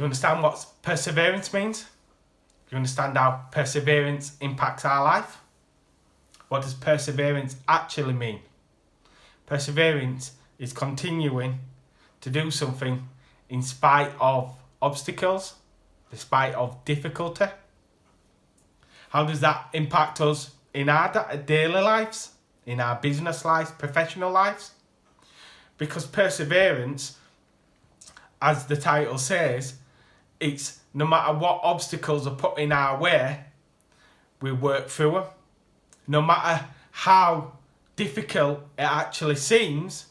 Do you understand what perseverance means? Do you understand how perseverance impacts our life? What does perseverance actually mean? Perseverance is continuing to do something in spite of obstacles, despite of difficulty. How does that impact us in our daily lives, in our business lives, professional lives? Because perseverance, as the title says, it's no matter what obstacles are put in our way, we work through them. No matter how difficult it actually seems,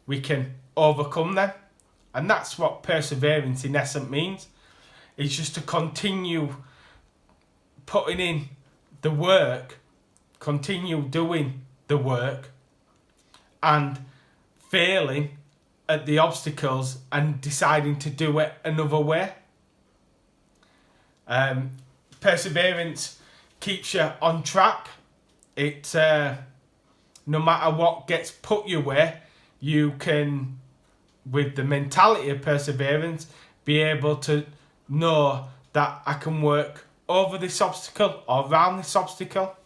we can overcome them. And that's what perseverance in essence means. It's just to continue putting in the work, continue doing the work, and failing at the obstacles and deciding to do it another way. Perseverance keeps you on track. It no matter what gets put your way, you can, with the mentality of perseverance, be able to know that I can work over this obstacle or around this obstacle.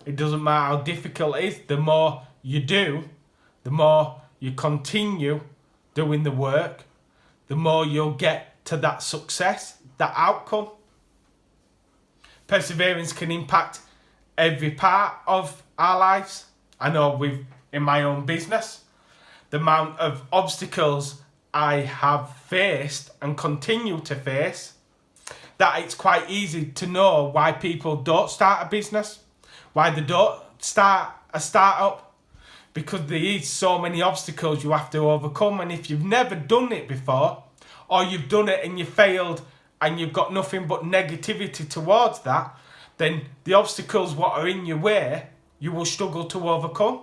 It doesn't matter how difficult it is. The more you do, the more you continue doing the work, the more you'll get to that success, that outcome. Perseverance can impact every part of our lives. I know in my own business, the amount of obstacles I have faced and continue to face, that it's quite easy to know why people don't start a business, why they don't start a startup, because there is so many obstacles you have to overcome. And if you've never done it before, or you've done it and you failed and you've got nothing but negativity towards that, then the obstacles what are in your way, you will struggle to overcome.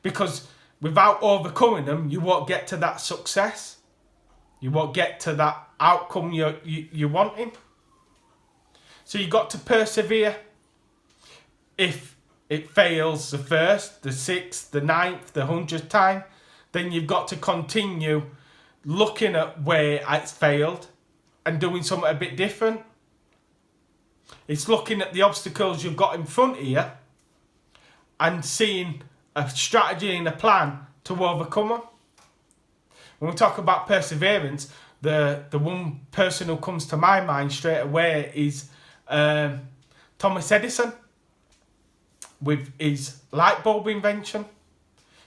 Because without overcoming them, you won't get to that success. You won't get to that outcome you're wanting. So you've got to persevere. If it fails the first, the sixth, the ninth, the 100th time, then you've got to continue looking at where it's failed and doing something a bit different. It's looking at the obstacles you've got in front of you and seeing a strategy and a plan to overcome them. When we talk about perseverance, the one person who comes to my mind straight away is Thomas Edison, with his light bulb invention.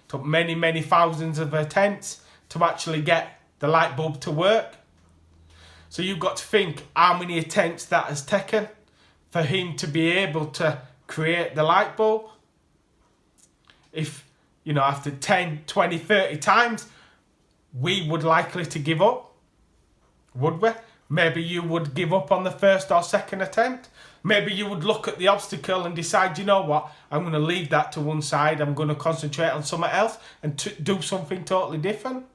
Took many, many thousands of attempts to actually get the light bulb to work. So you've got to think how many attempts that has taken for him to be able to create the light bulb. If, after 10, 20, 30 times, we would likely to give up, would we? Maybe you would give up on the first or second attempt. Maybe you would look at the obstacle and decide, you know what, I'm going to leave that to one side. I'm going to concentrate on something else and do something totally different.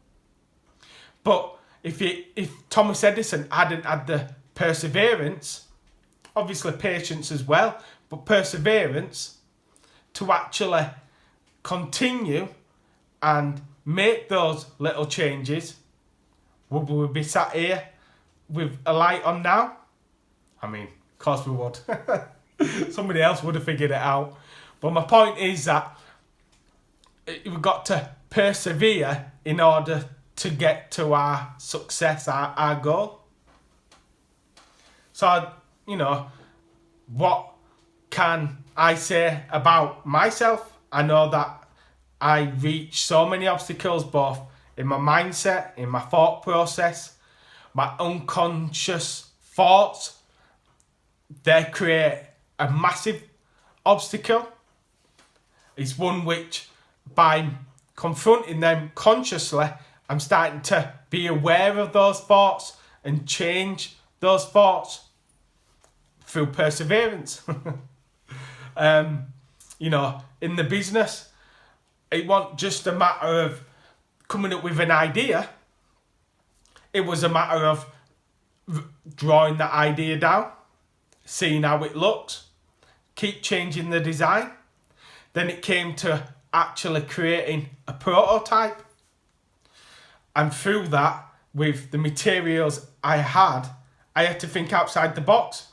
But if Thomas Edison hadn't had the perseverance, obviously patience as well, but perseverance to actually continue and make those little changes, would we be sat here with a light on now? I mean, of course we would. Somebody else would have figured it out. But my point is that we've got to persevere in order to get to our success, our goal. So, what can I say about myself? I know that I reach so many obstacles, both in my mindset, in my thought process, my unconscious thoughts. They create a massive obstacle. It's one which, by confronting them consciously, I'm starting to be aware of those thoughts and change those thoughts through perseverance. In the business, it wasn't just a matter of coming up with an idea. It was a matter of drawing that idea down, seeing how it looks, keep changing the design. Then it came to actually creating a prototype. And through that, with the materials I had to think outside the box.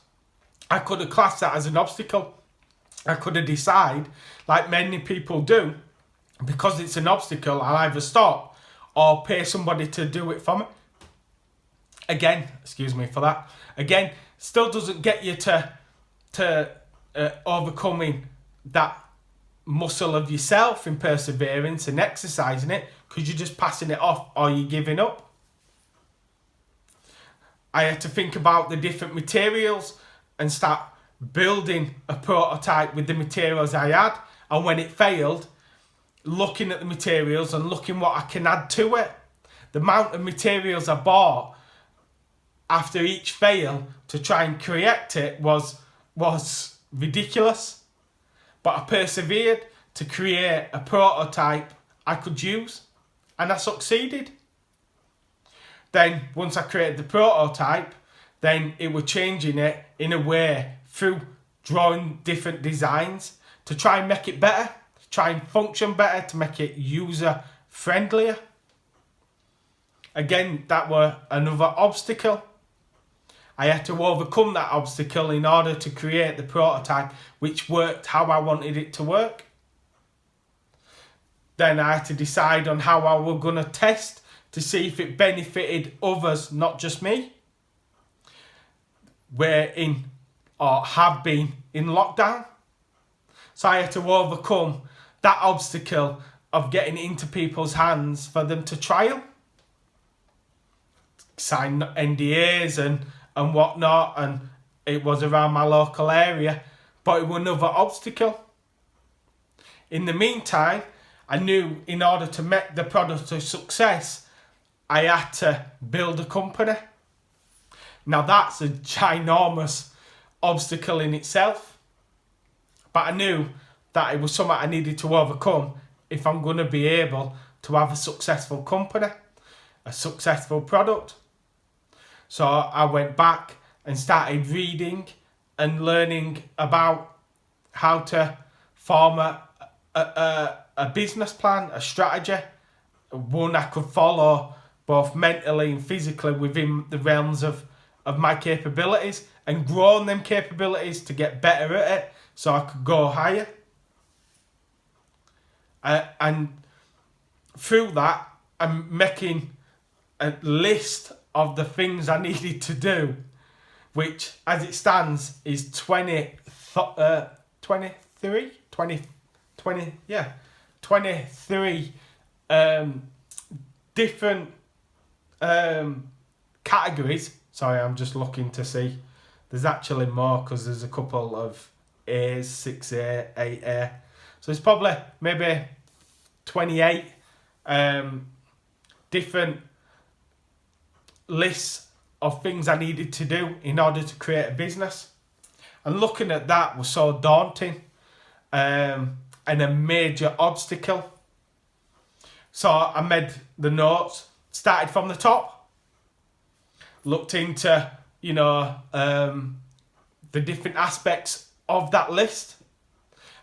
I could have classed that as an obstacle. I could have decided, like many people do, because it's an obstacle, I'll either stop or pay somebody to do it for me. Again, excuse me for that. Again, still doesn't get you to overcoming that muscle of yourself in perseverance and exercising it, because you're just passing it off or you're giving up. I had to think about the different materials and start building a prototype with the materials I had. And when it failed, looking at the materials and looking what I can add to it. The amount of materials I bought after each fail to try and create it was ridiculous. But I persevered to create a prototype I could use, and I succeeded. Then once I created the prototype, then it was changing it in a way through drawing different designs to try and make it better, to try and function better, to make it user friendlier. Again, that were another obstacle. I had to overcome that obstacle in order to create the prototype which worked how I wanted it to work. Then I had to decide on how I was going to test to see if it benefited others, not just me. We're in, or have been, in lockdown. So I had to overcome that obstacle of getting into people's hands for them to trial. Sign NDAs and whatnot, and it was around my local area, but it was another obstacle. In the meantime, I knew in order to make the product a success, I had to build a company. Now that's a ginormous obstacle in itself, but I knew that it was something I needed to overcome if I'm going to be able to have a successful company, a successful product. So I went back and started reading and learning about how to form a business plan, a strategy, one I could follow both mentally and physically within the realms of my capabilities, and growing them capabilities to get better at it so I could go higher. And through that, I'm making a list of the things I needed to do, which as it stands is 23 different categories. Sorry, I'm just looking to see. There's actually more because there's a couple of A's, 6A, 8A. So it's probably maybe 28 different lists of things I needed to do in order to create a business. And looking at that was so daunting and a major obstacle. So I made the notes, started from the top, looked into, the different aspects of that list.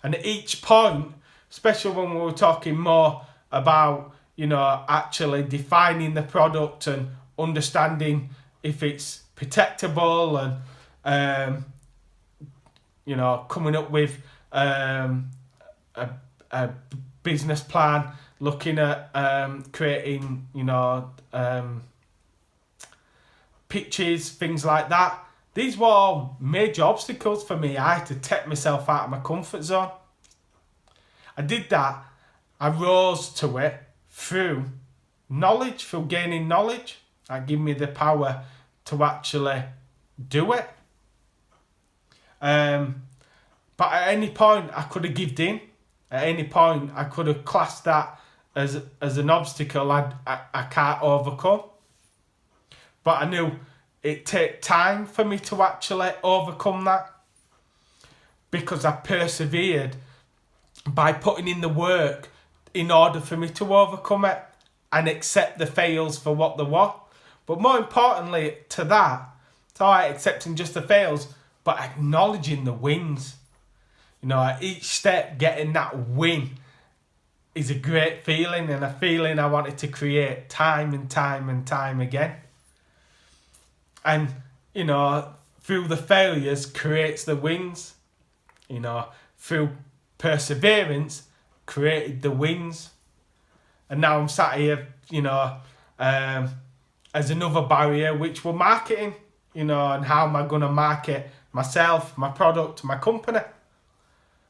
And at each point, especially when we were talking more about, actually defining the product and understanding if it's protectable and, coming up with a business plan, looking at creating, pitches, things like that. These were all major obstacles for me. I had to take myself out of my comfort zone. I did that. I rose to it through knowledge, through gaining knowledge. That gave me the power to actually do it. But at any point, I could have given in. At any point, I could have classed that as an obstacle I can't overcome. But I knew it'd take time for me to actually overcome that, because I persevered by putting in the work in order for me to overcome it and accept the fails for what they were. But more importantly to that, it's all right accepting just the fails, but acknowledging the wins. At each step, getting that win is a great feeling, and a feeling I wanted to create time and time and time again. And, you know, through the failures creates the wins. You know, through perseverance created the wins. And now I'm sat here, you know, as another barrier, which were marketing, you know, and how am I going to market myself, my product, my company.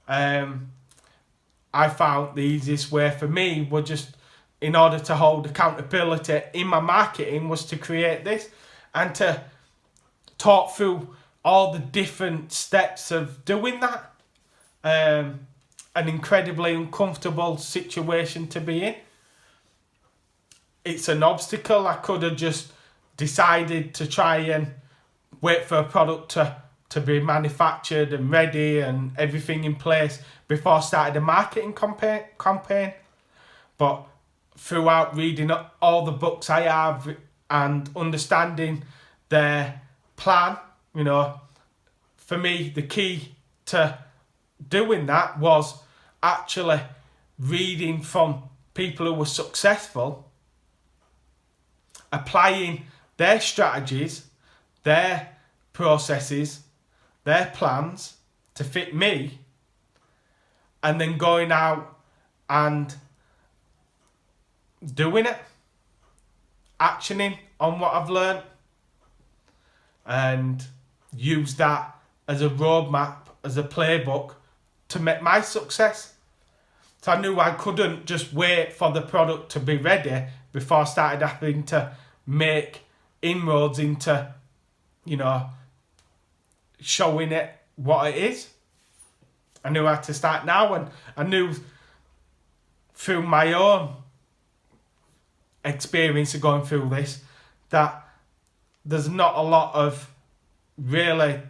I found the easiest way for me was just, in order to hold accountability in my marketing, was to create this and to talk through all the different steps of doing that. An incredibly uncomfortable situation to be in. It's an obstacle. I could have just decided to try and wait for a product to be manufactured and ready and everything in place before I started a marketing campaign. But throughout reading all the books I have and understanding their plan, you know, for me, the key to doing that was actually reading from people who were successful, applying their strategies, their processes, their plans to fit me, and then going out and doing it, actioning on what I've learned, and use that as a roadmap, as a playbook to make my success. So I knew I couldn't just wait for the product to be ready before I started having to make inroads into, you know, showing it what it is. I knew I had to start now, and I knew through my own experience of going through this that there's not a lot of really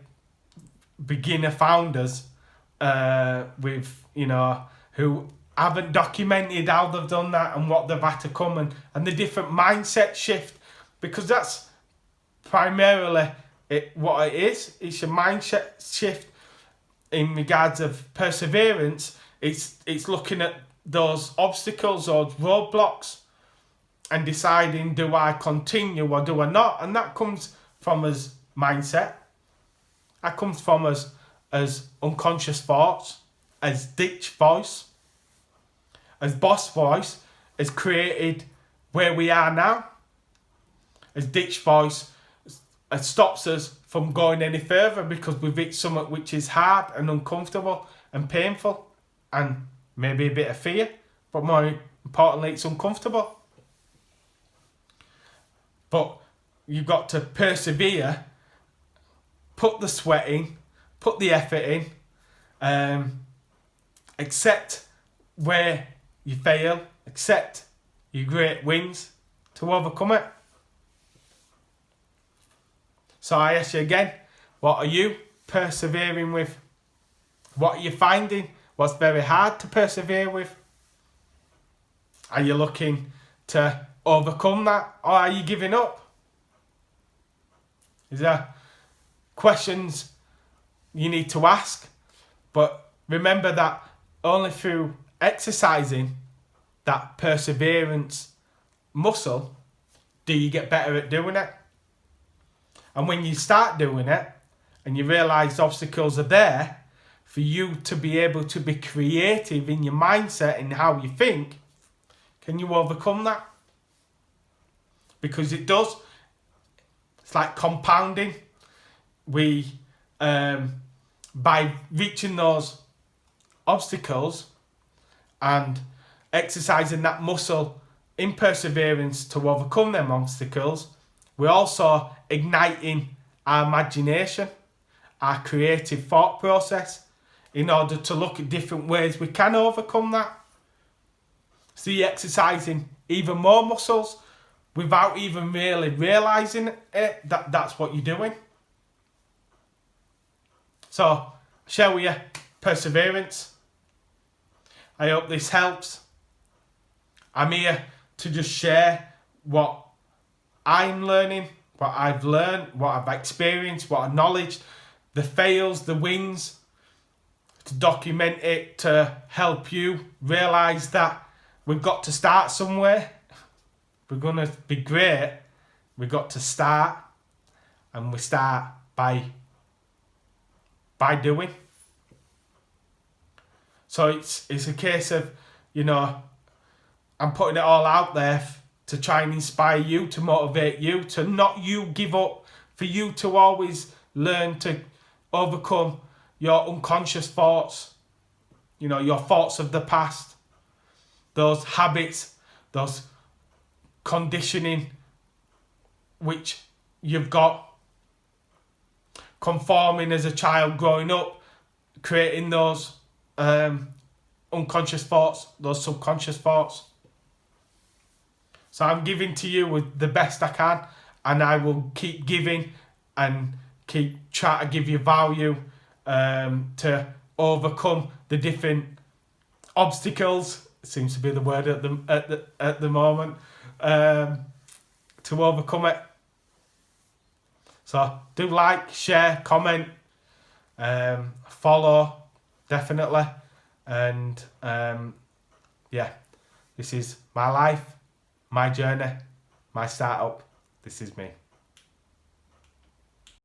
beginner founders with, you know, who haven't documented how they've done that and what they've had to come and the different mindset shift, because that's primarily what it is. It's a mindset shift in regards of perseverance. It's looking at those obstacles or roadblocks and deciding, do I continue or do I not? And that comes from us mindset. That comes from us as unconscious thoughts, as ditch voice, as boss voice, has created where we are now. As ditch voice, it stops us from going any further because we've hit something which is hard and uncomfortable and painful and maybe a bit of fear, but more importantly, it's uncomfortable. But you've got to persevere, put the sweat in, put the effort in, accept where you fail, accept your great wins to overcome it. So I ask you again, what are you persevering with? What are you finding? What's very hard to persevere with? Are you looking to overcome that, or are you giving up? Is there questions you need to ask? But remember that only through exercising that perseverance muscle do you get better at doing it. And when you start doing it and you realise obstacles are there, for you to be able to be creative in your mindset and how you think, can you overcome that? Because it does. It's like compounding. We, by reaching those obstacles and exercising that muscle in perseverance to overcome them obstacles, we're also igniting our imagination, our creative thought process, in order to look at different ways we can overcome that. So you're exercising even more muscles without even really realising it, that's what you're doing. So, share with you perseverance. I hope this helps. I'm here to just share what I'm learning, what I've learned, what I've experienced, what I've knowledge, the fails, the wins, to document it, to help you realise that we've got to start somewhere. We're going to be great. We've got to start, and we start by doing. So it's a case of, you know, I'm putting it all out there to try and inspire you, to motivate you, to not you give up, for you to always learn to overcome your unconscious thoughts, you know, your thoughts of the past, those habits, those conditioning which you've got, conforming as a child growing up, creating those unconscious thoughts, those subconscious thoughts. So I'm giving to you with the best I can, and I will keep giving and keep trying to give you value to overcome the different obstacles. Seems to be the word at the moment, to overcome it. So do like, share, comment, follow, definitely, and yeah, this is my life, my journey, my startup. This is me.